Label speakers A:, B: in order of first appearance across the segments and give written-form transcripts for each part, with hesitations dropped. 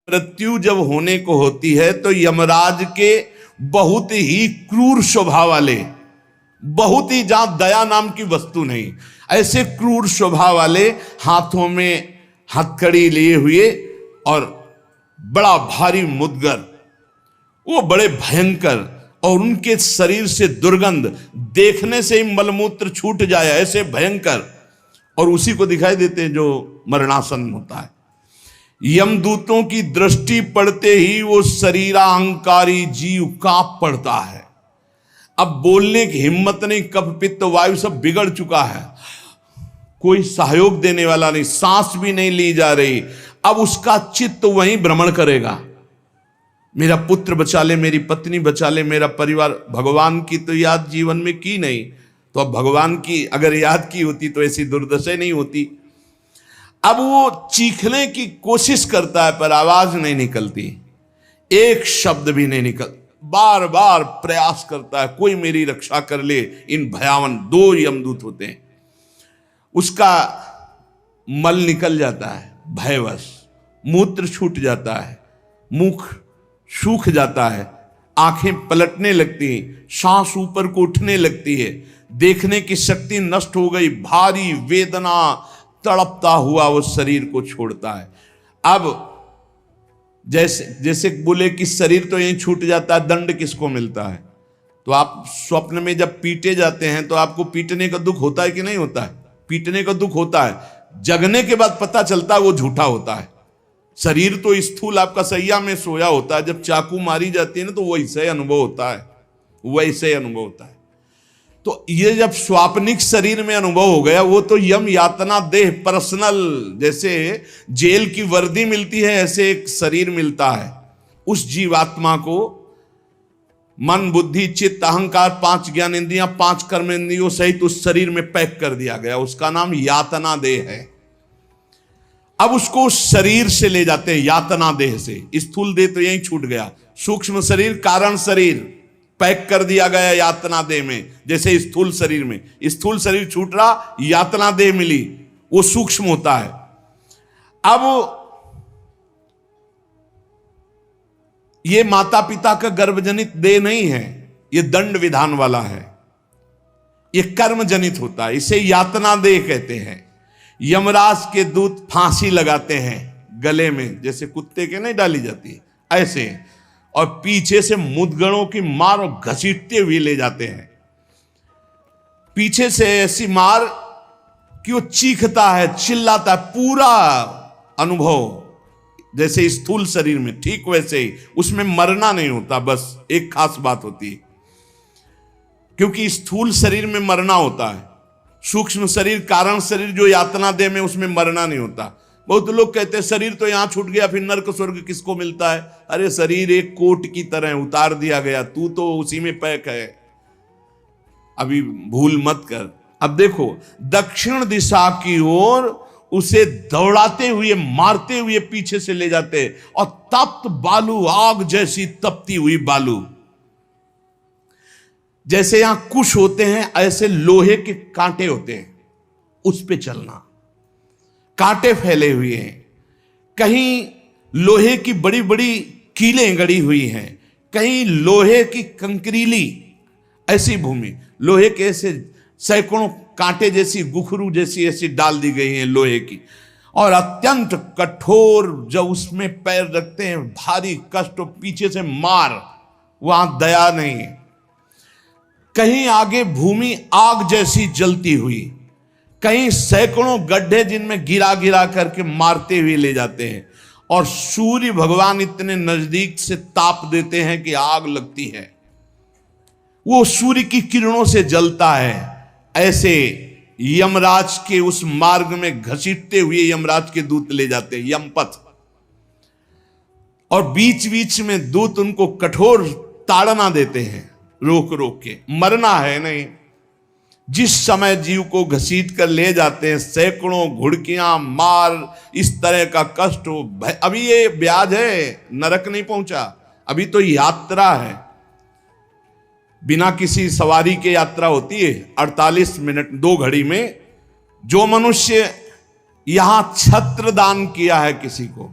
A: मृत्यु जब होने को होती है तो यमराज के बहुत ही क्रूर स्वभाव वाले, बहुत ही जहां दया नाम की वस्तु नहीं, ऐसे क्रूर स्वभाव वाले हाथों में हथकड़ी लिए हुए और बड़ा भारी मुदगर, वो बड़े भयंकर, और उनके शरीर से दुर्गंध, देखने से ही मलमूत्र छूट जाए ऐसे भयंकर, और उसी को दिखाई देते हैं जो मरणासन होता है। यमदूतों की दृष्टि पड़ते ही वो शरीरा अहंकारी जीव कांप पड़ता है। अब बोलने की हिम्मत नहीं, कफ पित्त वायु सब बिगड़ चुका है, कोई सहयोग देने वाला नहीं, सांस भी नहीं ली जा रही। अब उसका चित्त वहीं भ्रमण करेगा, मेरा पुत्र बचा ले, मेरी पत्नी बचा ले, मेरा परिवार। भगवान की तो याद जीवन में की नहीं, तो अब भगवान की अगर याद की होती तो ऐसी दुर्दशा नहीं होती। अब वो चीखने की कोशिश करता है पर आवाज नहीं निकलती, एक शब्द भी नहीं निकल, बार बार प्रयास करता है कोई मेरी रक्षा कर ले। इन भयावन 2 यमदूत होते हैं। उसका मल निकल जाता है भयवश, मूत्र छूट जाता है, मुख सूख जाता है, आंखें पलटने लगती हैं, सांस ऊपर को उठने लगती है, देखने की शक्ति नष्ट हो गई, भारी वेदना तड़पता हुआ वो शरीर को छोड़ता है। अब जैसे बोले कि शरीर तो यहीं छूट जाता है, दंड किसको मिलता है? तो आप स्वप्न में जब पीटे जाते हैं तो आपको पीटने का दुख होता है कि नहीं होता है? पीटने का दुख होता है, जगने के बाद पता चलता है वो झूठा होता है। शरीर तो स्थूल आपका सैया में सोया होता है, जब चाकू मारी जाती है ना तो वैसे अनुभव होता है, वैसे अनुभव होता है। तो ये जब स्वाप्निक शरीर में अनुभव हो गया, वो तो यम यातना देह पर्सनल, जैसे जेल की वर्दी मिलती है ऐसे एक शरीर मिलता है उस जीवात्मा को। मन बुद्धि चित्त अहंकार 5 ज्ञानेंद्रियां 5 कर्मेंद्रियों सहित उस शरीर में पैक कर दिया गया, उसका नाम यातना देह है। अब उसको उस शरीर से ले जाते हैं, यातना देह से। स्थूल देह तो यहीं छूट गया, सूक्ष्म शरीर कारण शरीर पैक कर दिया गया यातना देह में। जैसे स्थूल शरीर में, स्थूल शरीर छूट रहा, यातना देह मिली, वो सूक्ष्म होता है। अब ये माता पिता का गर्भजनित देह नहीं है, ये दंड विधान वाला है, ये कर्म जनित होता है, इसे यातना देह कहते हैं। यमराज के दूत फांसी लगाते हैं गले में, जैसे कुत्ते के नहीं डाली जाती ऐसे, और पीछे से मुदगणों की मार और घसीटते हुए ले जाते हैं। पीछे से ऐसी मार कि वो चीखता है, चिल्लाता है, पूरा अनुभव जैसे स्थूल शरीर में, ठीक वैसे ही उसमें मरना नहीं होता। बस एक खास बात होती है, क्योंकि स्थूल शरीर में मरना होता है, सूक्ष्म शरीर कारण शरीर जो यातना देह में, उसमें मरना नहीं होता। बहुत लोग कहते हैं शरीर तो यहां छूट गया, फिर नरक स्वर्ग किसको मिलता है? अरे शरीर एक कोट की तरह उतार दिया गया, तू तो उसी में पैक है, अभी भूल मत कर। अब देखो दक्षिण दिशा की ओर उसे दौड़ाते हुए मारते हुए पीछे से ले जाते, और तप्त बालू, आग जैसी तपती हुई बालू, जैसे यहां कुश होते हैं ऐसे लोहे के कांटे होते हैं, उस पे चलना, कांटे फैले हुए हैं, कहीं लोहे की बड़ी बड़ी कीलें गड़ी हुई हैं, कहीं लोहे की कंकरीली ऐसी भूमि, लोहे के ऐसे सैकड़ों कांटे जैसी, गुखरू जैसी ऐसी डाल दी गई हैं लोहे की, और अत्यंत कठोर, जब उसमें पैर रखते हैं भारी कष्ट, पीछे से मार, वहां दया नहीं है। कहीं आगे भूमि आग जैसी जलती हुई, कहीं सैकड़ों गड्ढे जिनमें गिरा गिरा करके मारते हुए ले जाते हैं, और सूर्य भगवान इतने नजदीक से ताप देते हैं कि आग लगती है, वो सूर्य की किरणों से जलता है। ऐसे यमराज के उस मार्ग में घसीटते हुए यमराज के दूत ले जाते हैं, यमपथ, और बीच बीच में दूत उनको कठोर ताड़ना देते हैं, रोक रोक के, मरना है नहीं। जिस समय जीव को घसीट कर ले जाते हैं, सैकड़ों घुड़कियां मार, इस तरह का कष्ट हो। अभी ये ब्याज है, नरक नहीं पहुंचा, अभी तो यात्रा है, बिना किसी सवारी के यात्रा होती है 48 मिनट 2 घड़ी में। जो मनुष्य यहां छत्र दान किया है किसी को,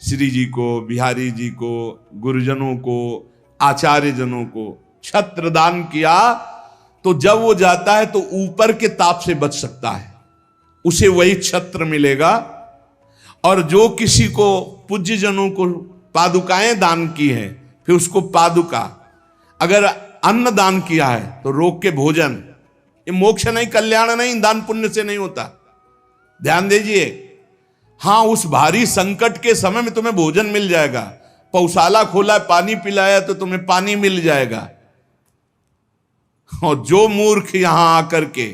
A: श्री जी को, बिहारी जी को, गुरुजनों को, आचार्य जनों को छत्र दान किया, तो जब वो जाता है तो ऊपर के ताप से बच सकता है, उसे वही छत्र मिलेगा। और जो किसी को पूज्य जनों को पादुकाएं दान की है, फिर उसको पादुका, अगर अन्न दान किया है तो रोग के भोजन, ये मोक्ष नहीं, कल्याण नहीं, दान पुण्य से नहीं होता, ध्यान दीजिए। हां, उस भारी संकट के समय में तुम्हें भोजन मिल जाएगा, पौशाला खोला, पानी पिलाया तो तुम्हें पानी मिल जाएगा। और जो मूर्ख यहां आकर के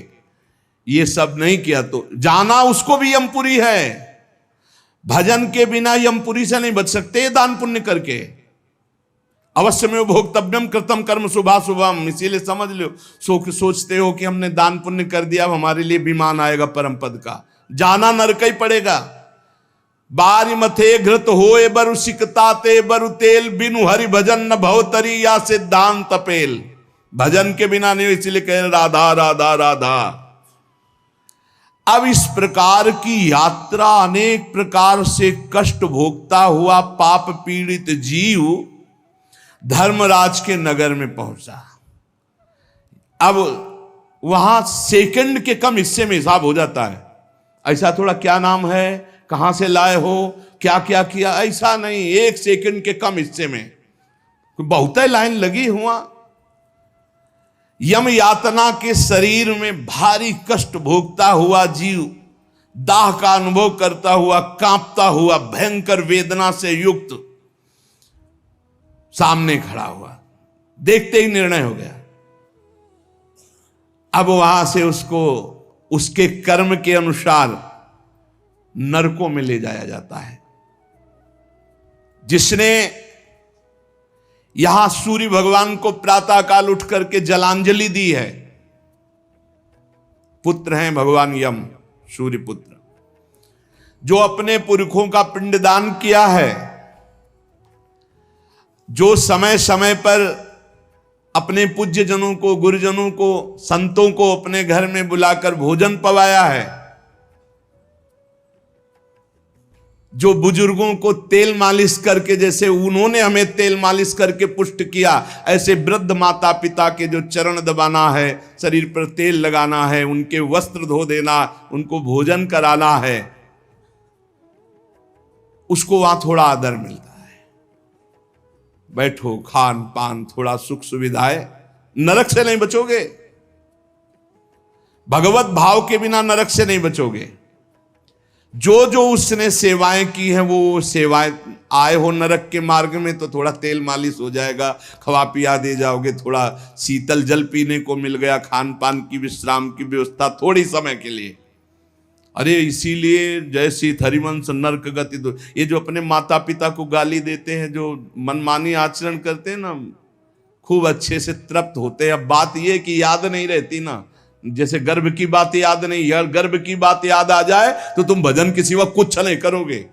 A: ये सब नहीं किया तो जाना उसको भी यमपुरी है। भजन के बिना यमपुरी से नहीं बच सकते, दान पुण्य करके। अवश्य में भोक्तव्यम कृतम कर्म शुभाशुभम, इसीलिए समझ लो, सोचते हो कि हमने दान पुण्य कर दिया, अब हमारे लिए विमान आएगा परम पद का, जाना नरक ही पड़ेगा। बारी मथे घृत होए बरु सिकता ते बरु तेल, बिनु हरि भजन न भवतरी या सिद्धांत तपेल। भजन के बिना नहीं, इसलिए कह राधा राधा राधा। अब इस प्रकार की यात्रा, अनेक प्रकार से कष्ट भोगता हुआ पाप पीड़ित जीव धर्मराज के नगर में पहुंचा। अब वहां सेकंड के कम हिस्से में हिसाब हो जाता है। ऐसा थोड़ा क्या नाम है, कहां से लाए हो, क्या क्या किया, ऐसा नहीं, एक सेकंड के कम हिस्से में बहुत लाइन लगी हुआ। यम यातना के शरीर में भारी कष्ट भोगता हुआ जीव, दाह का अनुभव करता हुआ, कांपता हुआ, भयंकर वेदना से युक्त सामने खड़ा हुआ। देखते ही निर्णय हो गया। अब वहां से उसको उसके कर्म के अनुसार नरकों में ले जाया जाता है। जिसने यहां सूर्य भगवान को प्रातः काल उठ करके जलांजलि दी है, पुत्र हैं भगवान यम, सूर्य पुत्र, जो अपने पुरखों का पिंडदान किया है, जो समय समय पर अपने पूज्य जनों को, गुरुजनों को, संतों को अपने घर में बुलाकर भोजन पवाया है, जो बुजुर्गों को तेल मालिश करके, जैसे उन्होंने हमें तेल मालिश करके पुष्ट किया, ऐसे वृद्ध माता पिता के जो चरण दबाना है, शरीर पर तेल लगाना है, उनके वस्त्र धो देना, उनको भोजन कराना है, उसको वहां थोड़ा आदर मिलता है। बैठो, खान पान, थोड़ा सुख सुविधाएं, नरक से नहीं बचोगे। भगवत भाव के बिना नरक से नहीं बचोगे। जो जो उसने सेवाएं की हैं, वो सेवाएं, आए हो नरक के मार्ग में तो थोड़ा तेल मालिश हो जाएगा, खवा पिया दे जाओगे, थोड़ा शीतल जल पीने को मिल गया, खान पान की, विश्राम की व्यवस्था थोड़ी समय के लिए। अरे इसीलिए जय श्री हरिवंश नरक गति दो, ये जो अपने माता पिता को गाली देते हैं, जो मनमानी आचरण करते हैं ना, खूब अच्छे से तृप्त होते हैं। अब बात ये कि याद नहीं रहती ना, जैसे गर्भ की बात याद नहीं, यार गर्भ की बात याद आ जाए तो तुम भजन के सिवा कुछ नहीं करोगे।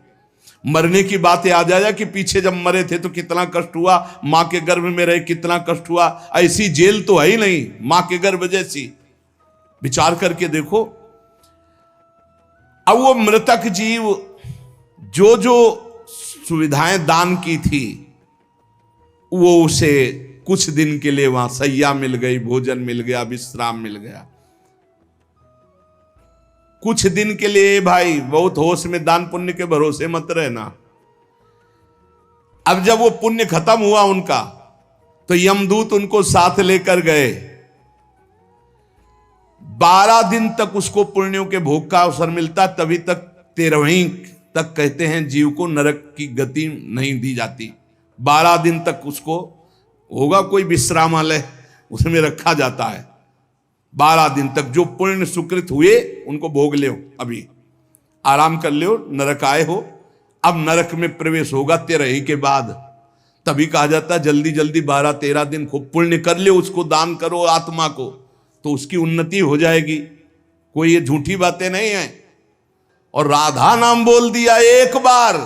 A: मरने की बात याद आ जाए कि पीछे जब मरे थे तो कितना कष्ट हुआ, मां के गर्भ में रहे कितना कष्ट हुआ, ऐसी जेल तो है ही नहीं मां के गर्भ जैसी, विचार करके देखो। अब वो मृतक जीव जो जो सुविधाएं दान की थी, वो उसे कुछ दिन के लिए वहां सैया मिल गई, भोजन मिल गया, विश्राम मिल गया, कुछ दिन के लिए। भाई बहुत होश में, दान पुण्य के भरोसे मत रहना। अब जब वो पुण्य खत्म हुआ उनका, तो यमदूत उनको साथ लेकर गए। 12 दिन तक उसको पुण्यों के भोग का अवसर मिलता, तभी तक 13वीं तक कहते हैं जीव को नरक की गति नहीं दी जाती। 12 दिन तक उसको होगा कोई विश्रामालय, उसमें रखा जाता है। 12 दिन तक जो पुण्य सुकृत हुए उनको भोग लो, अभी आराम कर लो, नरक आए हो। अब नरक में प्रवेश होगा 13 के बाद, तभी कहा जाता है जल्दी जल्दी 12-13 दिन खूब पुण्य कर लो, उसको दान करो आत्मा को, तो उसकी उन्नति हो जाएगी। कोई ये झूठी बातें नहीं है। और राधा नाम बोल दिया एक बार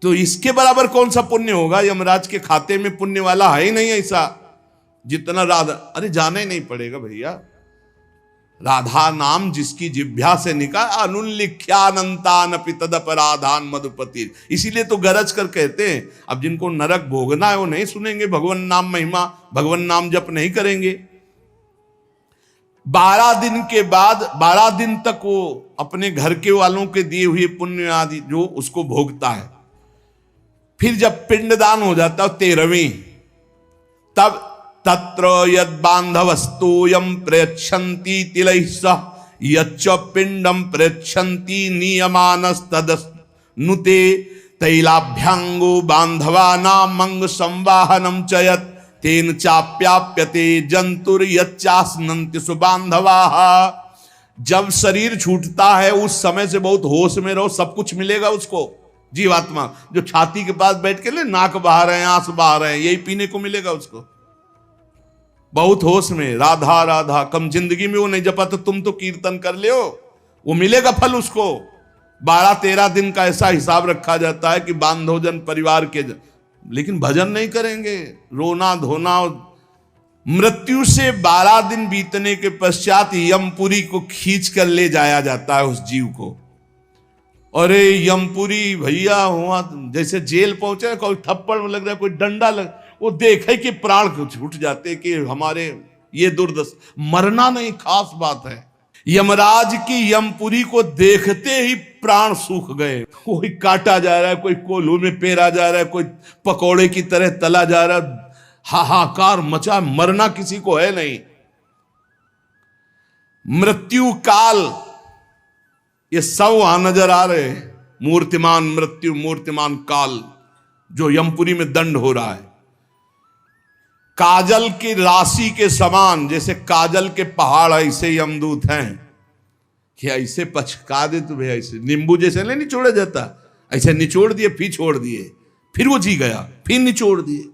A: तो इसके बराबर कौन सा पुण्य होगा। यमराज के खाते में पुण्य वाला है ही नहीं ऐसा जितना राधा। अरे जाना ही नहीं पड़ेगा भैया, राधा नाम जिसकी जिह्वा से निकला, अनुल्लिख्यानंतानपि तदपराधान मधुपति। इसीलिए तो गरज कर कहते हैं, अब जिनको नरक भोगना है वो नहीं सुनेंगे भगवान नाम महिमा, भगवान नाम जप नहीं करेंगे। 12 दिन के बाद 12 दिन तक वो अपने घर के वालों के दिए हुए पुण्य आदि जो उसको भोगता है। फिर जब पिंडदान हो जाता है 13वीं, तब तत्र यद बांधवस्तोयम प्रयच्छन्ति तिलैः सह यच्च पिंडम प्रयच्छन्ति नियमानस्तदनुते तैलाभ्यांगो बांधवानां अंग संवाहनम च यत् तेन चाप्याप्यते जंतुर यच्चास्नन्ति सुबांधवाः। जब शरीर छूटता है उस समय से बहुत होश में रहो, सब कुछ मिलेगा उसको। जीवात्मा जो छाती के पास बैठ के ले नाक बहा रहे हैं, आंस बहा रहे हैं, यही पीने को मिलेगा उसको। बहुत होश में, राधा राधा। कम जिंदगी में वो नहीं जपा तो तुम तो कीर्तन कर ले, वो मिलेगा फल उसको। 12-13 दिन का ऐसा हिसाब रखा जाता है कि बांधोजन परिवार के लेकिन भजन नहीं करेंगे, रोना धोना। मृत्यु से 12 दिन बीतने के पश्चात यमपुरी को खींच कर ले जाया जाता है उस जीव को। अरे यमपुरी भैया हुआ जैसे जेल पहुंचे, कोई थप्पड़ लग रहा है, कोई डंडा लग, वो देखे कि प्राण छूट जाते कि हमारे ये दुर्दशा। मरना नहीं खास बात है, यमराज की यमपुरी को देखते ही प्राण सूख गए। कोई काटा जा रहा है, कोई कोल्हू में पेरा जा रहा है, कोई पकौड़े की तरह तला जा रहा है, हाहाकार मचा। मरना किसी को है नहीं। मृत्यु काल ये सब वहां नजर आ रहे हैं। मूर्तिमान मृत्यु, मूर्तिमान काल, जो यमपुरी में दंड हो रहा है। काजल की राशि के समान, जैसे काजल के पहाड़ ऐसे यमदूत हैं कि ऐसे पचका दे तुम्हें, ऐसे नींबू जैसे नहीं निचोड़ा जाता, ऐसे निचोड़ दिए, फिर छोड़ दिए, फिर वो जी गया, फिर निचोड़ दिए।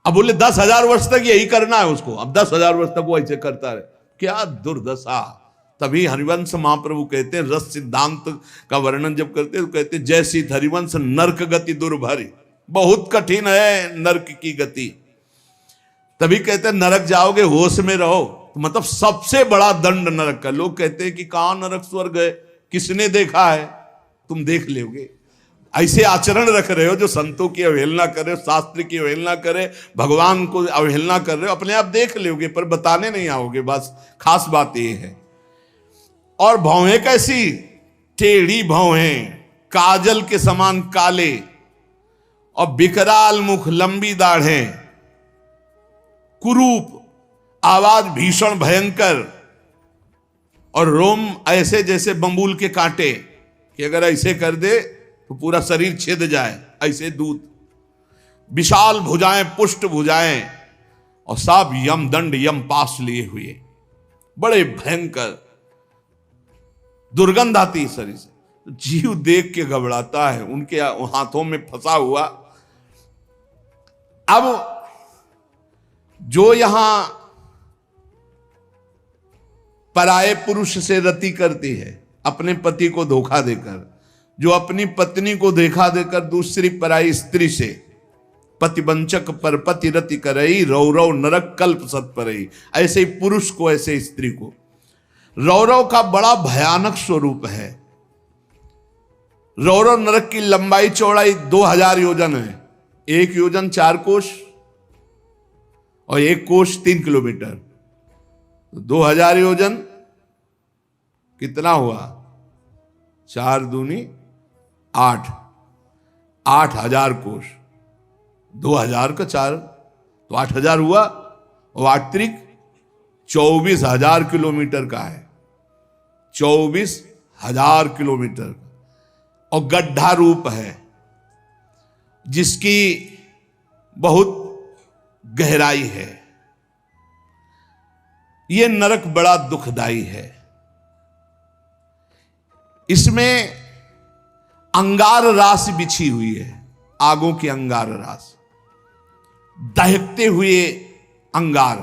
A: अब बोले 10,000 वर्ष तक यही करना है उसको। अब 10,000 वर्ष तक वो ऐसे करता रहे, क्या दुर्दशा। तभी हरिवंश महाप्रभु कहते हैं, रस सिद्धांत का वर्णन जब करते हैं तो कहते हैं, जैसी हरिवंश नरक गति दुर्भरी, बहुत कठिन है नरक की गति। तभी कहते हैं नरक जाओगे होश में रहो, तो मतलब सबसे बड़ा दंड नरक का। लोग कहते हैं कि कहां नरक स्वर्ग है, किसने देखा है? तुम देख लोगे। ऐसे आचरण रख रहे हो जो संतों की अवहेलना कर रहे हो, शास्त्र की अवहेलना करे, भगवान को अवहेलना कर रहे हो, अपने आप देख लोगे पर बताने नहीं आओगे। बस खास बात ये है। और भौहें कैसी? टेढ़ी भौहें, काजल के समान काले, और विकराल मुख, लंबी दाढ़ें, कुरूप, आवाज भीषण भयंकर, और रोम ऐसे जैसे बंबूल के कांटे कि अगर ऐसे कर दे तो पूरा शरीर छिद जाए, ऐसे दूत। विशाल भुजाएं, पुष्ट भुजाएं, और सब यम दंड यम पास लिए हुए, बड़े भयंकर। दुर्गंध आती शरीर से, जीव देख के घबराता है, उनके हाथों में फंसा हुआ। अब जो यहां पराये पुरुष से रति करती है, अपने पति को धोखा देकर, जो अपनी पत्नी को धोखा देकर दूसरी पराई स्त्री से, पतिवंचक पर पति रति करई, रौरव नरक कल्प सत परई। ऐसे ही पुरुष को, ऐसे स्त्री को। रौरव का बड़ा भयानक स्वरूप है। रौरव नरक की लंबाई चौड़ाई 2000 योजन है। 1 योजन 4 कोश और 1 कोश 3 किलोमीटर। 2000 योजन कितना हुआ? 4 दूनी 8, 8000 कोश। 2000 का 4 तो 8000 हुआ, और 8 त्रिक 24,000 किलोमीटर का है। 24,000 किलोमीटर, और गड्ढा रूप है जिसकी बहुत गहराई है। यह नरक बड़ा दुखदाई है। इसमें अंगार रास बिछी हुई है, आगों की अंगार रास, दहकते हुए अंगार,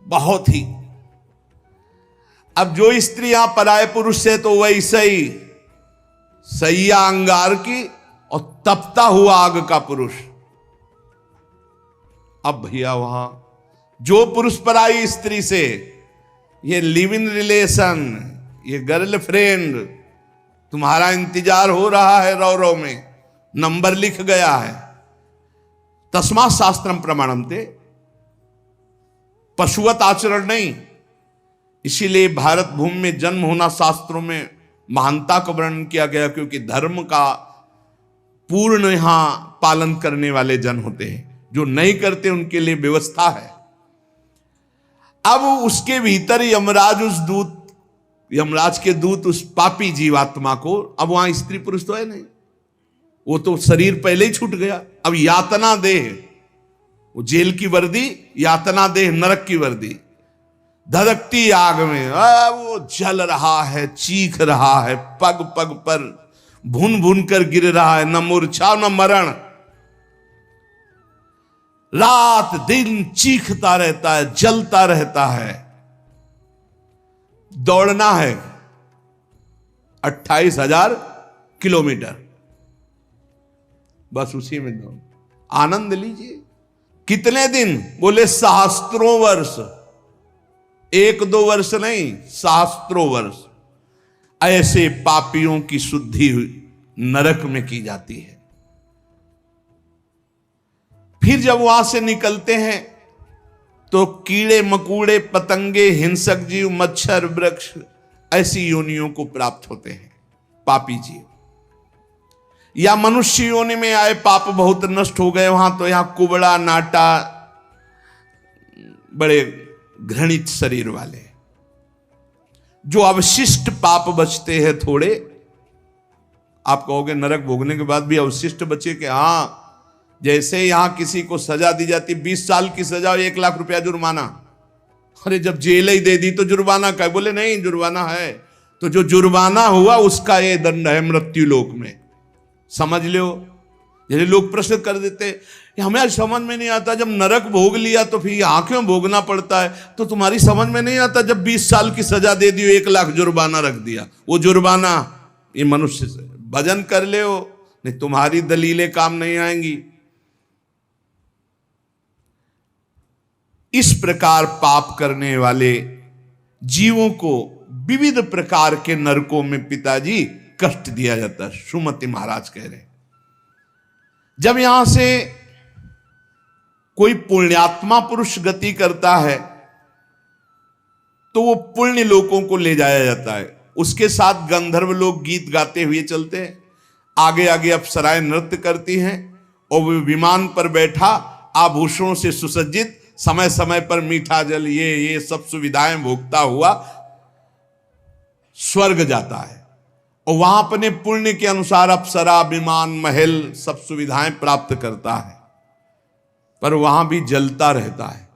A: बहुत ही। अब जो स्त्रियां पराये पुरुष से, तो वैसे ही सैया अंगार की और तपता हुआ आग का पुरुष। अब भैया वहां जो पुरुष पराई स्त्री से, ये लिव इन रिलेशन, ये गर्लफ्रेंड, तुम्हारा इंतजार हो रहा है रौ रौ में, नंबर लिख गया है। तस्मात् शास्त्रम प्रमाणन्ते, पशुवत आचरण नहीं। इसीलिए भारत भूमि में जन्म होना शास्त्रों में महानता का वर्णन किया गया, क्योंकि धर्म का पूर्ण यहां पालन करने वाले जन होते हैं। जो नहीं करते उनके लिए व्यवस्था है। अब उसके भीतर यमराज के दूत उस पापी जीवात्मा को, अब वहां स्त्री पुरुष तो है नहीं, वो तो शरीर पहले ही छूट गया। अब यातना देह, वो जेल की वर्दी, यातना देह नरक की वर्दी, धधकती आग में वो जल रहा है, चीख रहा है, पग पग पर भुन भुन कर गिर रहा है, न मूर्छा न मरण, रात दिन चीखता रहता है, जलता रहता है। दौड़ना है 28,000 किलोमीटर, बस उसी में दौड़, आनंद लीजिए। कितने दिन? बोले सहस्त्रों वर्ष, 1-2 वर्ष नहीं, सहस्त्रों वर्ष। ऐसे पापियों की शुद्धि नरक में की जाती है। फिर जब वहां से निकलते हैं तो कीड़े मकूड़े, पतंगे, हिंसक जीव, मच्छर, वृक्ष, ऐसी योनियों को प्राप्त होते हैं पापी जीव। या मनुष्य योनि में आए, पाप बहुत नष्ट हो गए वहां, तो यहां कुबड़ा नाटा, बड़े घृणित शरीर वाले, जो अवशिष्ट पाप बचते हैं थोड़े। आप कहोगे नरक भोगने के बाद भी अवशिष्ट बचे? कि हां, जैसे यहां किसी को सजा दी जाती, 20 साल की सजा और 1 लाख रुपया जुर्माना। अरे जब जेल ही दे दी तो जुर्माना का? बोले नहीं, जुर्माना है। तो जो जुर्माना हुआ उसका ये दंड है मृत्यु लोक में, समझ लो। जैसे लोग प्रश्न कर देते, हमें आज समझ में नहीं आता, जब नरक भोग लिया तो फिर यहां क्यों भोगना पड़ता है? तो तुम्हारी समझ में नहीं आता, जब 20 साल की सजा दे दी, 1 लाख जुर्माना रख दिया, वो जुर्माना ये मनुष्य से भजन कर ले हो, नहीं तुम्हारी दलीलें काम नहीं आएंगी। इस प्रकार पाप करने वाले जीवों को विविध प्रकार के नरकों में पिताजी कष्ट दिया जाता है। सुमति महाराज कह रहे, जब यहां से कोई पुण्यात्मा पुरुष गति करता है तो वो पुण्य लोकों को ले जाया जाता है। उसके साथ गंधर्व लोग गीत गाते हुए चलते हैं, आगे आगे अप्सराएं नृत्य करती हैं, और वो विमान पर बैठा आभूषणों से सुसज्जित, समय समय पर मीठा जल, ये सब सुविधाएं भोगता हुआ स्वर्ग जाता है। और वहां अपने पुण्य के अनुसार अप्सरा, विमान, महल, सब सुविधाएं प्राप्त करता है। पर वहां भी जलता रहता है,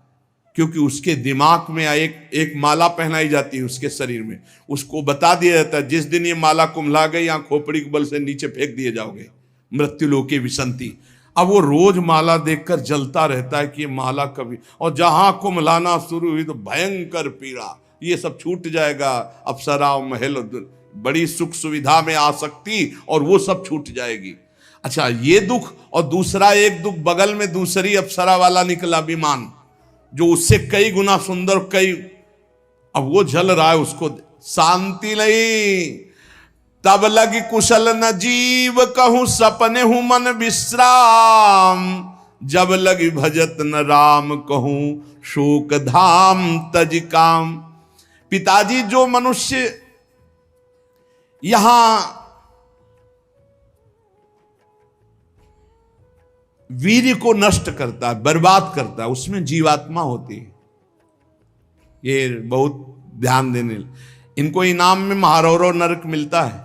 A: क्योंकि उसके दिमाग में एक माला पहनाई जाती है उसके शरीर में। उसको बता दिया जाता है, जिस दिन ये माला कुम्हला गई, यहां खोपड़ी के बल से नीचे फेंक दिए जाओगे, मृत्यु लोके विसंति। अब वो रोज माला देखकर जलता रहता है कि ये माला कभी, और जहां कुम्हलाना शुरू हुई तो भयंकर पीड़ा, ये सब छूट जाएगा। अप्सरा, महल, बड़ी सुख सुविधा में आ सकती, और वो सब छूट जाएगी। अच्छा, ये दुख, और दूसरा एक दुख बगल में दूसरी अप्सरा वाला निकला विमान, जो उससे कई गुना सुंदर, कई, अब वो जल रहा है, उसको शांति नहीं। तब लगी कुशल न जीव कहूं, सपने हूं मन विश्राम, जब लगी भजत न राम कहूं, शोक धाम तज काम। पिताजी, जो मनुष्य यहां वीर्य को नष्ट करता है, बर्बाद करता है, उसमें जीवात्मा होती है। ये बहुत ध्यान देने, इनको इनाम में महारौरव नरक मिलता है,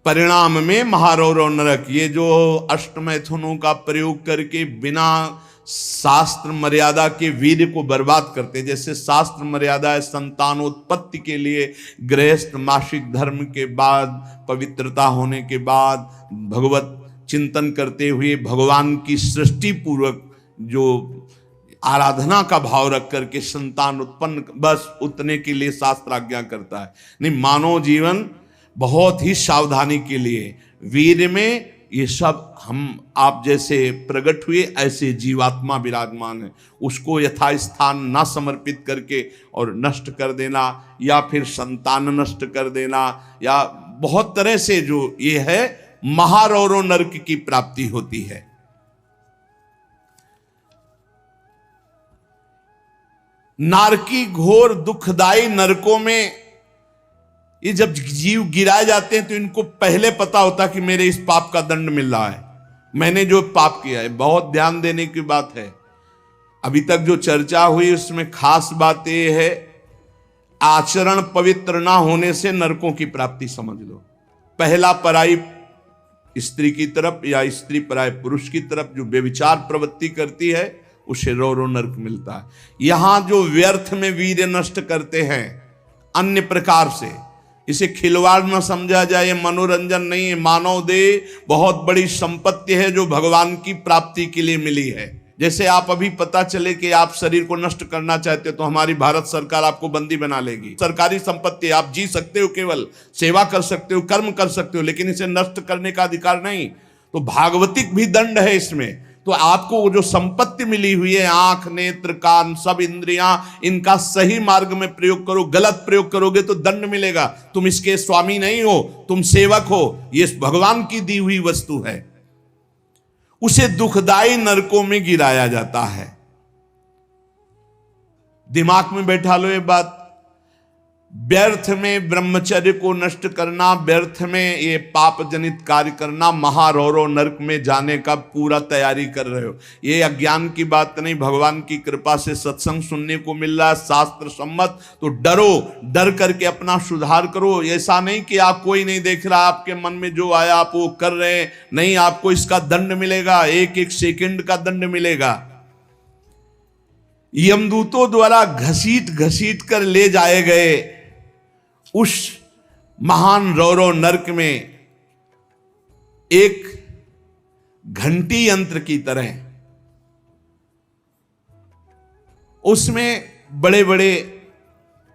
A: परिणाम में महारौरव नरक। ये जो अष्टमैथुनों का प्रयोग करके बिना शास्त्र मर्यादा के वीर्य को बर्बाद करते, जैसे शास्त्र मर्यादा है संतानोत्पत्ति के लिए, गृहस्थ मासिक धर्म के बाद, पवित्रता होने के बाद, भगवत चिंतन करते हुए भगवान की सृष्टि पूर्वक जो आराधना का भाव रख करके संतान उत्पन्न, बस उतने के लिए शास्त्र आज्ञा करता है। नहीं, मानव जीवन बहुत ही सावधानी के लिए वीर्य में ये सब हम आप जैसे प्रकट हुए ऐसे जीवात्मा विराजमान है, उसको यथास्थान ना समर्पित करके और नष्ट कर देना या फिर संतान नष्ट कर देना या बहुत तरह से जो ये है महारौरो नरक की प्राप्ति होती है। नारकी घोर दुखदाई नरकों में ये जब जीव गिराए जाते हैं तो इनको पहले पता होता कि मेरे इस पाप का दंड मिल रहा है, मैंने जो पाप किया है। बहुत ध्यान देने की बात है, अभी तक जो चर्चा हुई उसमें खास बात यह है, आचरण पवित्र ना होने से नरकों की प्राप्ति समझ लो। पहला पराई स्त्री की तरफ या स्त्री पराय पुरुष की तरफ जो व्यभिचार प्रवृत्ति करती है उसे रौरो नरक मिलता है। यहां जो व्यर्थ में वीर्य नष्ट करते हैं अन्य प्रकार से, इसे खिलवाड़ न समझा जाए, ये मनोरंजन नहीं है। मानव देह बहुत बड़ी संपत्ति है जो भगवान की प्राप्ति के लिए मिली है। जैसे आप अभी पता चले कि आप शरीर को नष्ट करना चाहते हो तो हमारी भारत सरकार आपको बंदी बना लेगी। सरकारी संपत्ति, आप जी सकते हो, केवल सेवा कर सकते हो, कर्म कर सकते हो, लेकिन इसे नष्ट करने का अधिकार नहीं। तो भागवतिक भी दंड है इसमें। तो आपको वो जो संपत्ति मिली हुई है, आंख, नेत्र, कान, सब इंद्रियां, इनका सही मार्ग में प्रयोग करो। गलत प्रयोग करोगे तो दंड मिलेगा। तुम इसके स्वामी नहीं हो, तुम सेवक हो। ये भगवान की दी हुई वस्तु है, उसे दुखदाई नरकों में गिराया जाता है। दिमाग में बैठा लो ये बात। व्यर्थ में ब्रह्मचर्य को नष्ट करना, व्यर्थ में ये पाप जनित कार्य करना, महारौरो नरक में जाने का पूरा तैयारी कर रहे हो। ये अज्ञान की बात नहीं, भगवान की कृपा से सत्संग सुनने को मिल रहा है शास्त्र सम्मत। तो डरो, डर करके अपना सुधार करो। ऐसा नहीं कि आप कोई नहीं देख रहा, आपके मन में जो आया आप वो कर रहे हैं, नहीं, आपको इसका दंड मिलेगा, एक एक सेकंड का दंड मिलेगा। यमदूतों द्वारा घसीट घसीट कर ले जाए गए उस महान रौरो नरक में एक घंटी यंत्र की तरह उसमें बड़े बड़े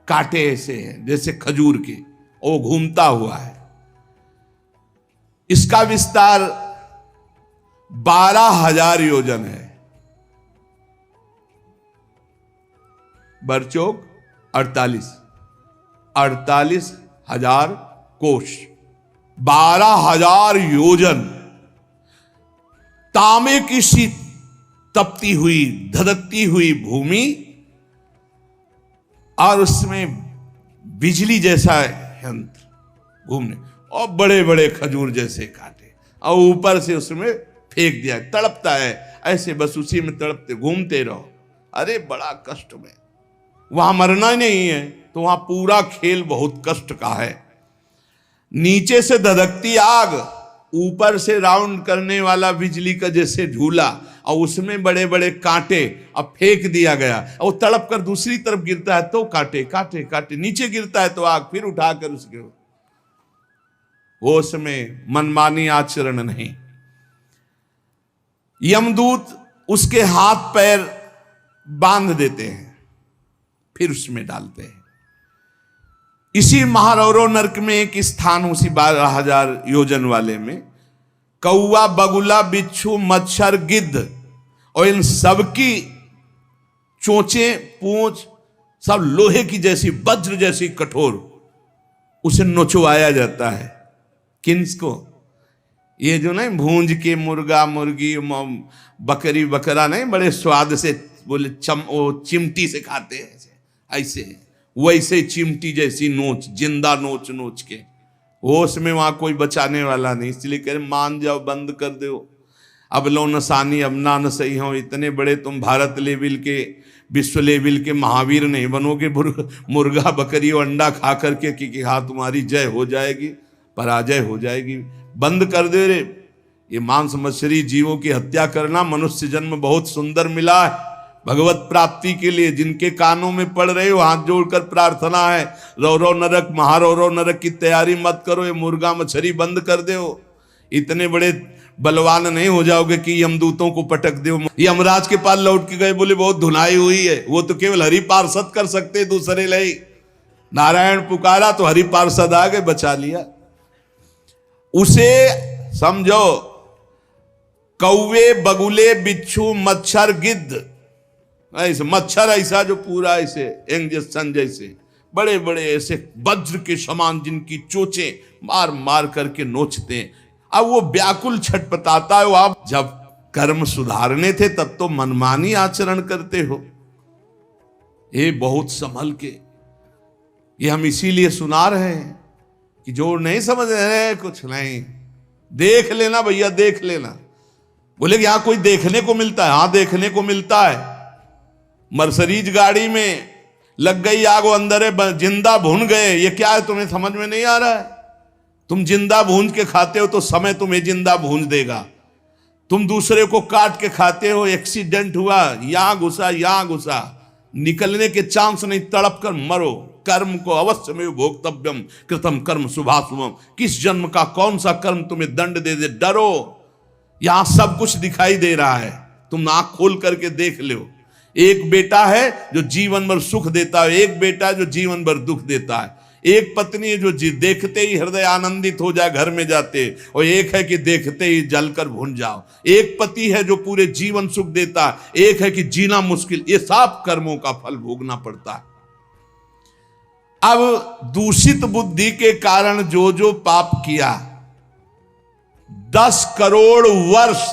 A: कांटे ऐसे हैं जैसे खजूर के, वो घूमता हुआ है। इसका विस्तार 12,000 योजन है। बरचौक 48,000 कोष, 12,000 योजन। तांबे की सी तपती हुई धधकती हुई भूमि और उसमें बिजली जैसा यंत्र घूमने और बड़े बड़े खजूर जैसे कांटे, और ऊपर से उसमें फेंक दिया, तड़पता है ऐसे, बस उसी में तड़पते घूमते रहो। अरे बड़ा कष्ट में, वहां मरना नहीं है तो वहां पूरा खेल बहुत कष्ट का है। नीचे से धधकती आग, ऊपर से राउंड करने वाला बिजली का जैसे झूला, और उसमें बड़े बड़े कांटे, अब फेंक दिया गया और तड़प कर दूसरी तरफ गिरता है तो कांटे कांटे कांटे, नीचे गिरता है तो आग, फिर उठाकर उसके वो उसमें मनमानी आचरण नहीं। यमदूत उसके हाथ पैर बांध देते हैं, फिर उसमें डालते हैं। इसी महारौरो नरक में एक स्थान, उसी 12,000 योजन वाले में, कौआ, बगुला, बिच्छू, मच्छर, गिद्ध और इन सबकी चोंचे, पूंछ सब लोहे की जैसी, वज्र जैसी कठोर, उसे नोचवाया जाता है। किसको? ये जो नहीं भूंज के मुर्गा मुर्गी बकरी बकरा नहीं बड़े स्वाद से बोले वो चिमटी से खाते हैं ऐसे, वैसे चिमटी जैसी नोच, जिंदा नोच नोच के, वो उसमें वहां कोई बचाने वाला नहीं। इसलिए कह रहे मान जाओ, बंद कर दो, अब लो नसानी, अब ना न सही हो। इतने बड़े तुम भारत लेवल के, विश्व लेवल के महावीर नहीं बनोगे मुर्गा बकरी और अंडा खा करके कि हाँ तुम्हारी जय हो जाएगी, पराजय हो जाएगी। बंद कर दे रे। ये मांस मछली जीवों की हत्या करना, मनुष्य जन्म बहुत सुंदर मिला है भगवत प्राप्ति के लिए। जिनके कानों में पड़ रहे हो हाथ जोड़कर प्रार्थना है, रौरो नरक, महारौरो नरक की तैयारी मत करो, ये मुर्गा मछली बंद कर दो। इतने बड़े बलवान नहीं हो जाओगे कि यमदूतों को पटक दो। यमराज के पास लौट के गए, बोले बहुत धुनाई हुई है, वो तो केवल हरि पार्षद कर सकते, दूसरे नहीं। नारायण पुकारा तो हरि पार्षद आ गए, बचा लिया। उसे समझो कौवे, बगुले, बिच्छू, मच्छर, गिद्ध, ऐसे मच्छर ऐसा जो पूरा ऐसे इंजेक्शन जैसे बड़े बड़े ऐसे वज्र के समान जिनकी चोंचें मार मार करके नोचते हैं। अब वो व्याकुल छटपटाता है, आप जब कर्म सुधारने थे तब तो मनमानी आचरण करते हो। ये बहुत संभल के, ये हम इसीलिए सुना रहे हैं कि जो नहीं समझ रहे कुछ नहीं, देख लेना भैया, देख लेना। बोले कि यहां कोई देखने को मिलता है? हाँ देखने को मिलता है। मर्सरीज गाड़ी में लग गई आग, वो अंदर है, जिंदा भून गए। ये क्या है तुम्हें समझ में नहीं आ रहा है? तुम जिंदा भून के खाते हो तो समय तुम्हें जिंदा भून देगा। तुम दूसरे को काट के खाते हो, एक्सीडेंट हुआ, यहां घुसा यहां घुसा, निकलने के चांस नहीं, तड़प कर मरो। कर्म को अवश्य में भोक्तव्यम कृतम कर्म शुभाशुभम। किस जन्म का कौन सा कर्म तुम्हें दंड दे दे, डरो। यहां सब कुछ दिखाई दे रहा है, तुम आंख खोल करके देख लो। एक बेटा है जो जीवन भर सुख देता है, एक बेटा जो जीवन भर दुख देता है। एक पत्नी है जो देखते ही हृदय आनंदित हो जाए घर में जाते, और एक है कि देखते ही जलकर भून जाओ। एक पति है जो पूरे जीवन सुख देता है, एक है कि जीना मुश्किल। ये सब कर्मों का फल भोगना पड़ता है। अब दूषित बुद्धि के कारण जो जो पाप किया, 10 करोड़ वर्ष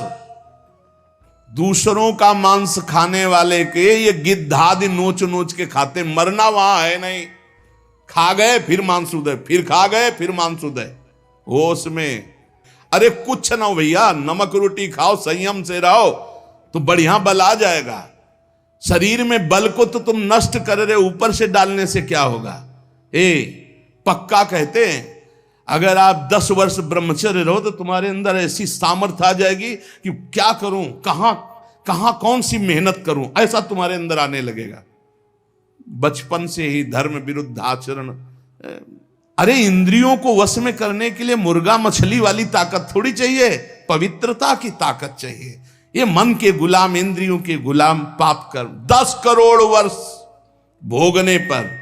A: दूसरों का मांस खाने वाले के ये गिद्धादि नोच नोच के खाते, मरना वहां है नहीं। खा गए फिर मांस उदय, फिर खा गए फिर मांस उदय, होश में। अरे कुछ ना हो भैया, नमक रोटी खाओ, संयम से रहो तो बढ़िया बल आ जाएगा। शरीर में बल को तो तुम नष्ट कर रहे, ऊपर से डालने से क्या होगा? पक्का कहते हैं अगर आप 10 वर्ष ब्रह्मचर्य रहो तो तुम्हारे अंदर ऐसी सामर्थ्य आ जाएगी कि क्या करूं, कहां कौन सी मेहनत करूं, ऐसा तुम्हारे अंदर आने लगेगा। बचपन से ही धर्म विरुद्ध आचरण। अरे इंद्रियों को वश में करने के लिए मुर्गा मछली वाली ताकत थोड़ी चाहिए, पवित्रता की ताकत चाहिए। ये मन के गुलाम, इंद्रियों के गुलाम पाप कर 10 करोड़ वर्ष भोगने पर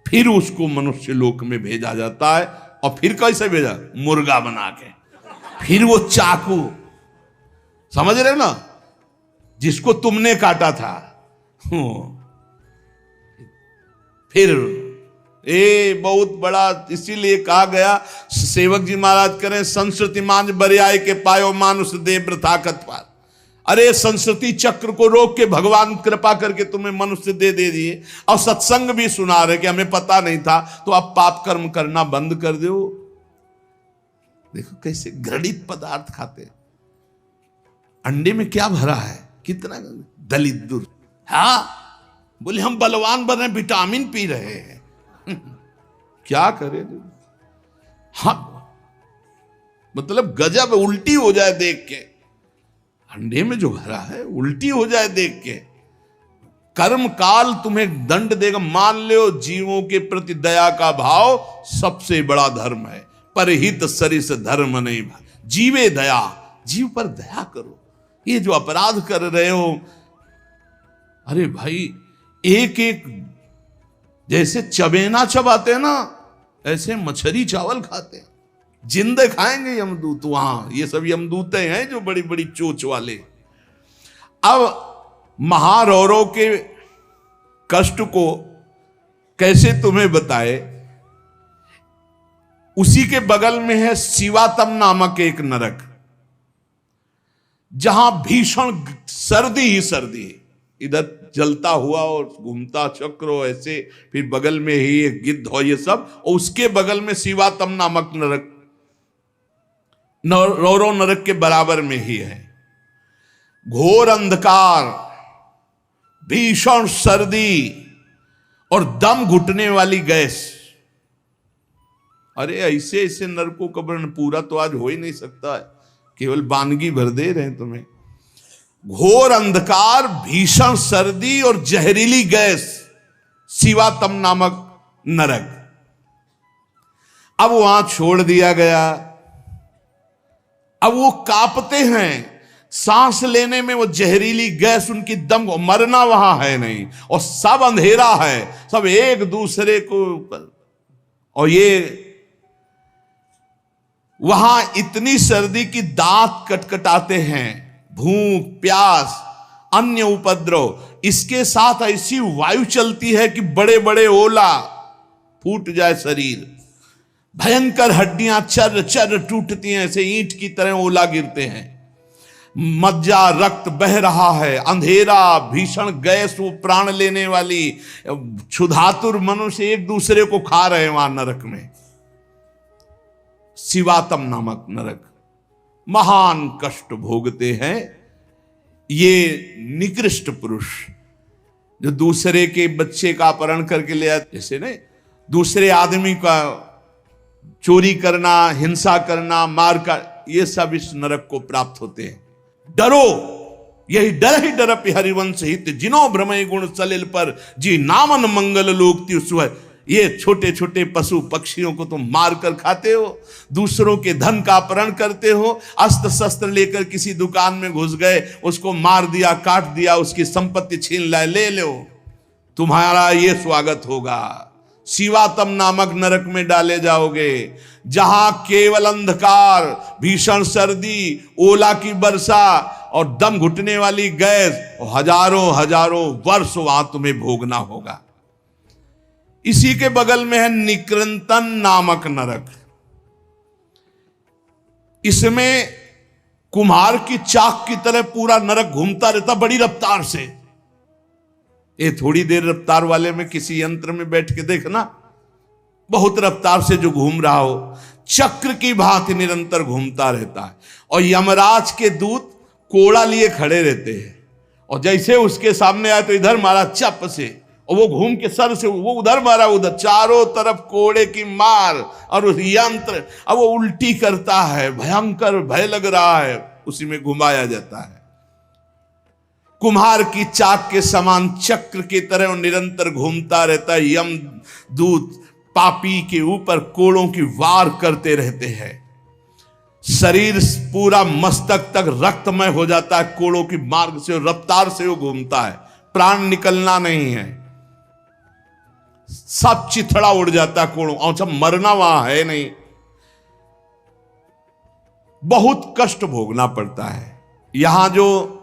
A: फिर उसको मनुष्य लोक में भेजा जाता है। और फिर कैसे भेजा? मुर्गा बना के। फिर वो चाकू, समझ रहे हो ना, जिसको तुमने काटा था, फिर बहुत बड़ा। इसीलिए कहा गया, सेवक जी महाराज करें, संस्कृति मांझ बरियाय के पायो मानुष दे वृथाकत पार। अरे संस्कृति चक्र को रोक के भगवान कृपा करके तुम्हें मनुष्य दे दिए, और सत्संग भी सुना रहे कि हमें पता नहीं था, तो आप पाप कर्म करना बंद कर दो। देखो कैसे घृणित पदार्थ खाते। अंडे में क्या भरा है, कितना दलित दूर। हाँ बोले हम बलवान बन रहे, विटामिन पी रहे हैं। क्या करे? हाँ मतलब गजब, उल्टी हो जाए देख के। अंडे में जो भरा है उल्टी हो जाए देख के। कर्म काल तुम्हें दंड देगा। मान लो जीवों के प्रति दया का भाव सबसे बड़ा धर्म है। परहित सरिस धर्म नहीं, जीवे दया, जीव पर दया करो। ये जो अपराध कर रहे हो, अरे भाई एक एक जैसे चबेना चबाते ना, ऐसे मछली चावल खाते हैं। जिंदे खाएंगे यमदूत वहां, ये सब यमदूते हैं जो बड़ी बड़ी चोच वाले। अब महारौरों के कष्ट को कैसे तुम्हें बताए। उसी के बगल में है शिवातम नामक एक नरक, जहां भीषण सर्दी ही सर्दी, इधर जलता हुआ और घूमता चक्र ऐसे, फिर बगल में ही एक गिद्ध हो, ये सब, और उसके बगल में शिवातम नामक नरक, रौरव नरक के बराबर में ही है। घोर अंधकार, भीषण सर्दी और दम घुटने वाली गैस। अरे ऐसे ऐसे नरकों का वर्णन पूरा तो आज हो ही नहीं सकता है, केवल बानगी भर दे रहे हैं तुम्हें। घोर अंधकार, भीषण सर्दी और जहरीली गैस, शिवातम नामक नरक। अब वहां छोड़ दिया गया। अब वो कांपते हैं, सांस लेने में वो जहरीली गैस उनकी दम, मरना वहां है नहीं, और सब अंधेरा है, सब एक दूसरे को। और ये वहां इतनी सर्दी की दांत कटकटाते हैं, भूख प्यास अन्य उपद्रव, इसके साथ ऐसी वायु चलती है कि बड़े बड़े ओला, फूट जाए शरीर, भयंकर हड्डियां चर चर टूटती हैं, ऐसे ईंट की तरह ओला गिरते हैं, मज्जा रक्त बह रहा है, अंधेरा भीषण गैस वो प्राण लेने वाली, क्षुधातुर मनुष्य एक दूसरे को खा रहे हैं वहां नरक में। शिवातम नामक नरक, महान कष्ट भोगते हैं ये निकृष्ट पुरुष जो दूसरे के बच्चे का अपहरण करके ले आते, जैसे नहीं दूसरे आदमी का चोरी करना, हिंसा करना, मार का, ये सब इस नरक को प्राप्त होते हैं। डरो, यही डर ही डर हरिवंश हित, जिनो भ्रमय गुण सलिल पर, जी नामन मंगल लोक त्युसुह। ये छोटे छोटे पशु पक्षियों को तुम मार कर खाते हो, दूसरों के धन का अपहरण करते हो, अस्त्र शस्त्र लेकर किसी दुकान में घुस गए, उसको मार दिया, काट दिया, उसकी संपत्ति छीन लाए, ले लो, तुम्हारा ये स्वागत होगा। शिवातम नामक नरक में डाले जाओगे, जहां केवल अंधकार, भीषण सर्दी, ओला की वर्षा और दम घुटने वाली गैस, हजारों हजारों वर्ष वहां तुम्हें भोगना होगा। इसी के बगल में है निकृंतन नामक नरक। इसमें कुम्हार की चाक की तरह पूरा नरक घूमता रहता बड़ी रफ्तार से। ये थोड़ी देर रफ्तार वाले में किसी यंत्र में बैठ के देखना, बहुत रफ्तार से जो घूम रहा हो, चक्र की भांति निरंतर घूमता रहता है। और यमराज के दूत कोड़ा लिए खड़े रहते हैं, और जैसे उसके सामने आए तो इधर मारा चप से, और वो घूम के सर से वो उधर मारा, उधर, चारों तरफ कोड़े की मार, और उस यंत्र अब वो उल्टी करता है, भयंकर भय लग रहा है, उसी में घुमाया जाता है। कुम्हार की चाक के समान चक्र की तरह निरंतर घूमता रहता है। यम दूत पापी के ऊपर कोड़ों की वार करते रहते हैं। शरीर पूरा मस्तक तक रक्तमय हो जाता है कोड़ों की मार्ग से, रफ्तार से वो घूमता है, प्राण निकलना नहीं है, सब चिथड़ा उड़ जाता है कोड़ों, और सब मरना वहां है नहीं, बहुत कष्ट भोगना पड़ता है। यहां जो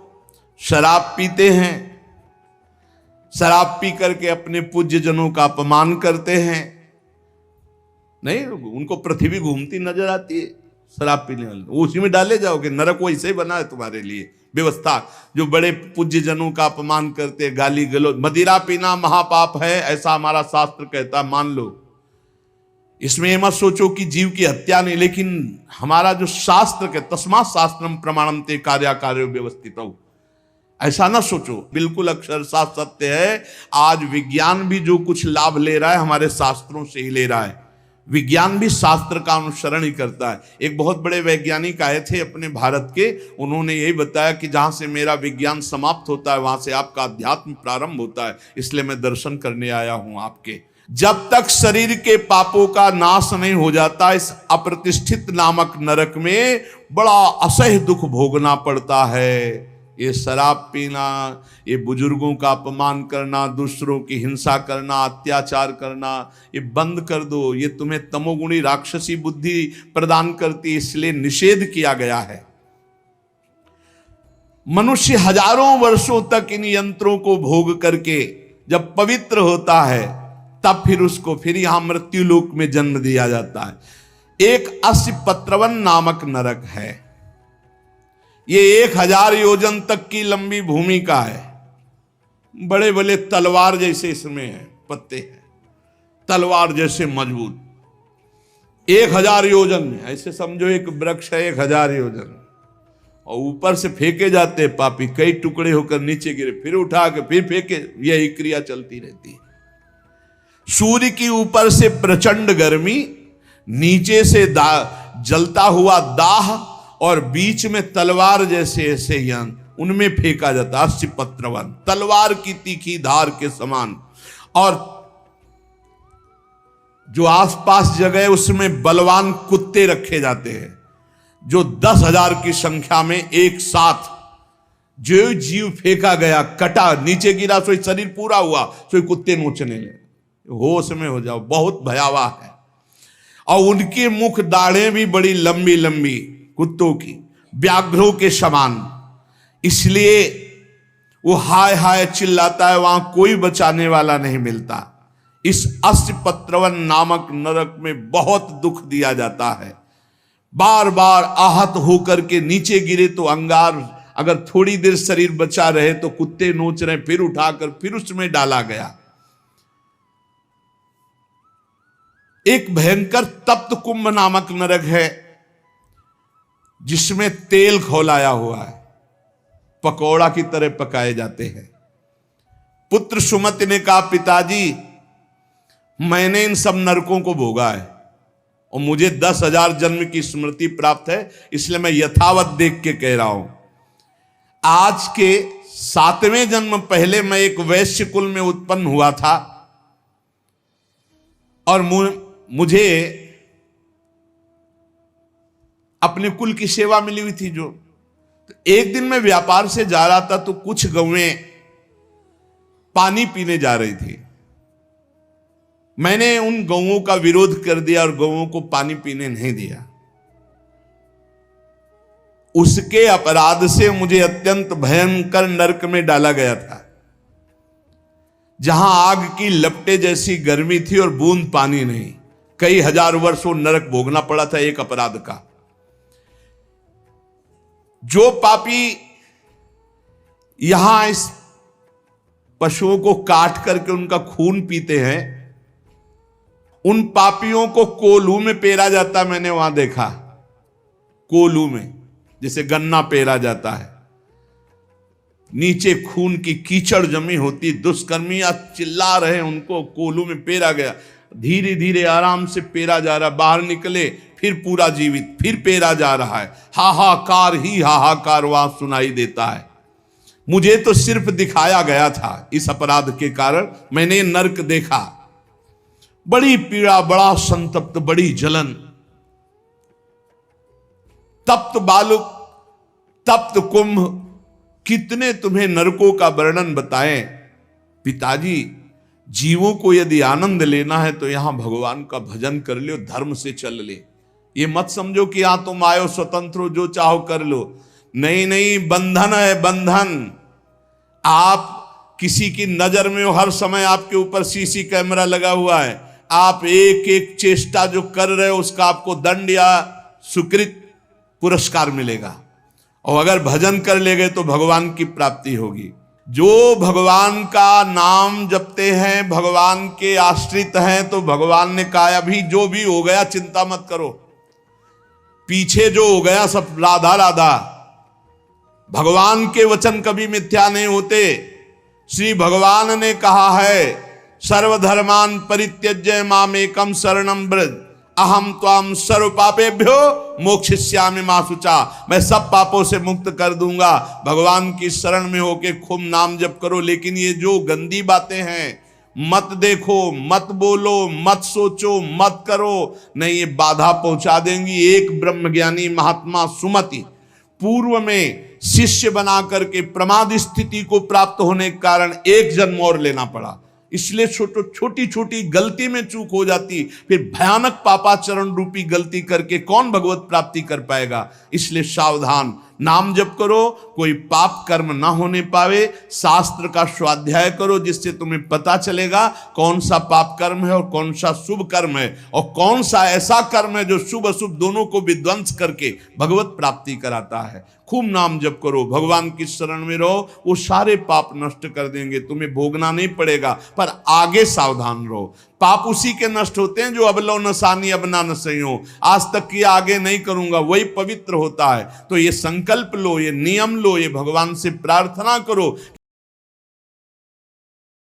A: शराब पीते हैं, शराब पी करके अपने पूज्य जनों का अपमान करते हैं, नहीं उनको पृथ्वी घूमती नजर आती है शराब पीने वाले, उसी में डाले जाओगे, नरक वैसे ही बना है तुम्हारे लिए व्यवस्था। जो बड़े पूज्य जनों का अपमान करते, गाली गलौज, मदिरा पीना महापाप है ऐसा हमारा शास्त्र कहता, मान लो, इसमें ये मत सोचो कि जीव की हत्या नहीं, लेकिन हमारा जो शास्त्र के तस्मात् शास्त्रम प्रमाणम ते कार्याकार्यो व्यवस्थितौ, ऐसा ना सोचो, बिल्कुल अक्षरशः सत्य है। आज विज्ञान भी जो कुछ लाभ ले रहा है हमारे शास्त्रों से ही ले रहा है, विज्ञान भी शास्त्र का अनुसरण ही करता है। एक बहुत बड़े वैज्ञानिक आए थे अपने भारत के, उन्होंने यही बताया कि जहां से मेरा विज्ञान समाप्त होता है वहां से आपका अध्यात्म प्रारंभ होता है, इसलिए मैं दर्शन करने आया हूं आपके। जब तक शरीर के पापों का नाश नहीं हो जाता, इस अप्रतिष्ठित नामक नरक में बड़ा असह्य दुख भोगना पड़ता है। ये शराब पीना, ये बुजुर्गों का अपमान करना, दूसरों की हिंसा करना, अत्याचार करना, ये बंद कर दो, ये तुम्हें तमोगुणी राक्षसी बुद्धि प्रदान करती, इसलिए निषेध किया गया है। मनुष्य हजारों वर्षों तक इन यंत्रों को भोग करके जब पवित्र होता है, तब फिर उसको फिर यहां मृत्यु लोक में जन्म दिया जाता है। एक अस्सी पत्रवन नामक नरक है, ये 1000 योजन तक की लंबी भूमिका है, बड़े बड़े तलवार जैसे इसमें है, पत्ते हैं तलवार जैसे मजबूत, 1000 योजन में, ऐसे समझो एक वृक्ष है 1000 योजन, और ऊपर से फेंके जाते हैं पापी, कई टुकड़े होकर नीचे गिरे, फिर उठा के फिर फेंके, यही क्रिया चलती रहती है। सूर्य की ऊपर से प्रचंड गर्मी, नीचे से जलता हुआ दाह, और बीच में तलवार जैसे ऐसे यंत्र, उनमें फेंका जाता, अस्सी पत्रवन, तलवार की तीखी धार के समान। और जो आसपास जगह उसमें बलवान कुत्ते रखे जाते हैं, जो 10,000 की संख्या में एक साथ, जो जीव फेंका गया कटा नीचे गिरा, सोई शरीर पूरा हुआ, सोई कुत्ते नोचने लगे, होश में हो जाओ, बहुत भयावह है। और उनके मुख दाढ़ें भी बड़ी लंबी लंबी, कुत्तों की, व्याघ्रों के समान। इसलिए वो हाय हाय चिल्लाता है, वहां कोई बचाने वाला नहीं मिलता। इस अस्पत्रवन नामक नरक में बहुत दुख दिया जाता है। बार बार आहत होकर के नीचे गिरे तो अंगार, अगर थोड़ी देर शरीर बचा रहे तो कुत्ते नोच रहे, फिर उठाकर फिर उसमें डाला गया। एक भयंकर तप्त कुंभ नामक नरक है, जिसमें तेल खौलाया हुआ है, पकौड़ा की तरह पकाए जाते हैं। पुत्र सुमति ने कहा, पिताजी मैंने इन सब नरकों को भोगा है और मुझे 10,000 जन्म की स्मृति प्राप्त है, इसलिए मैं यथावत देख के कह रहा हूं। आज के 7वें जन्म पहले मैं एक वैश्य कुल में उत्पन्न हुआ था और मुझे अपने कुल की सेवा मिली हुई थी। जो तो एक दिन मैं व्यापार से जा रहा था तो कुछ गौएं पानी पीने जा रही थी। मैंने उन गौओं का विरोध कर दिया और गौओं को पानी पीने नहीं दिया। उसके अपराध से मुझे अत्यंत भयंकर नरक में डाला गया था, जहां आग की लपटे जैसी गर्मी थी और बूंद पानी नहीं। कई हजार वर्षों नरक भोगना पड़ा था एक अपराध का। जो पापी यहां इस पशुओं को काट करके उनका खून पीते हैं, उन पापियों को कोल्हू में पेरा जाता। मैंने वहां देखा, कोल्हू में जैसे गन्ना पेरा जाता है, नीचे खून की कीचड़ जमी होती, दुष्कर्मियां चिल्ला रहे, उनको कोल्हू में पेरा गया। धीरे धीरे आराम से पेरा जा रहा, बाहर निकले फिर पूरा जीवित, फिर पेरा जा रहा है। हाहाकार ही हाहाकार वहां सुनाई देता है। मुझे तो सिर्फ दिखाया गया था, इस अपराध के कारण मैंने नरक देखा। बड़ी पीड़ा, बड़ा संतप्त, बड़ी जलन। तप्त बालुक, तप्त कुंभ, कितने तुम्हें नरकों का वर्णन बताएं। पिताजी, जीवों को यदि आनंद लेना है तो यहां भगवान का भजन कर लो, धर्म से चल ले। ये मत समझो कि यहां तुम आयो स्वतंत्र हो, जो चाहो कर लो। नहीं नहीं, बंधन है बंधन। आप किसी की नजर में हो, हर समय आपके ऊपर सीसी कैमरा लगा हुआ है। आप एक एक चेष्टा जो कर रहे हो उसका आपको दंड या सुकृत पुरस्कार मिलेगा। और अगर भजन कर ले गए तो भगवान की प्राप्ति होगी। जो भगवान का नाम जपते हैं, भगवान के आश्रित हैं, तो भगवान ने कहा अभी जो भी हो गया चिंता मत करो, पीछे जो हो गया सब राधा राधा। भगवान के वचन कभी मिथ्या नहीं होते। श्री भगवान ने कहा है, सर्वधर्मान परित्यज्य मामेकम शरणम व्रज, अहम त्वाम सर्व पापेभ्यो मोक्षयिष्यामि मा शुचा। मैं सब पापों से मुक्त कर दूंगा। भगवान की शरण में होके खूब नाम जप करो। लेकिन ये जो गंदी बातें हैं, मत देखो, मत बोलो, मत सोचो, मत करो, नहीं, ये बाधा पहुंचा देंगी। एक ब्रह्मज्ञानी महात्मा सुमति पूर्व में शिष्य बना करके प्रमाद स्थिति को प्राप्त होने के कारण एक जन्म और लेना पड़ा। इसलिए छोटी छोटी गलती में चूक हो जाती, फिर भयानक पापाचरण रूपी गलती करके कौन भगवत प्राप्ति कर पाएगा। इसलिए सावधान, नाम जप करो, कोई पाप कर्म ना होने पावे। शास्त्र का स्वाध्याय करो, जिससे तुम्हें पता चलेगा कौन सा पाप कर्म है और कौन सा शुभ कर्म है, और कौन सा ऐसा कर्म है जो शुभ अशुभ दोनों को विध्वंस करके भगवत प्राप्ति कराता है। खूब नाम जप करो, भगवान की शरण में रहो, वो सारे पाप नष्ट कर देंगे। तुम्हें भोगना नहीं पड़ेगा, पर आगे सावधान रहो। पाप उसी के नष्ट होते हैं जो अब लो नसानी अब ना नसइयो, आज तक किया आगे नहीं करूंगा, वही पवित्र होता है। तो ये संकल्प लो, ये नियम लो, ये भगवान से प्रार्थना करो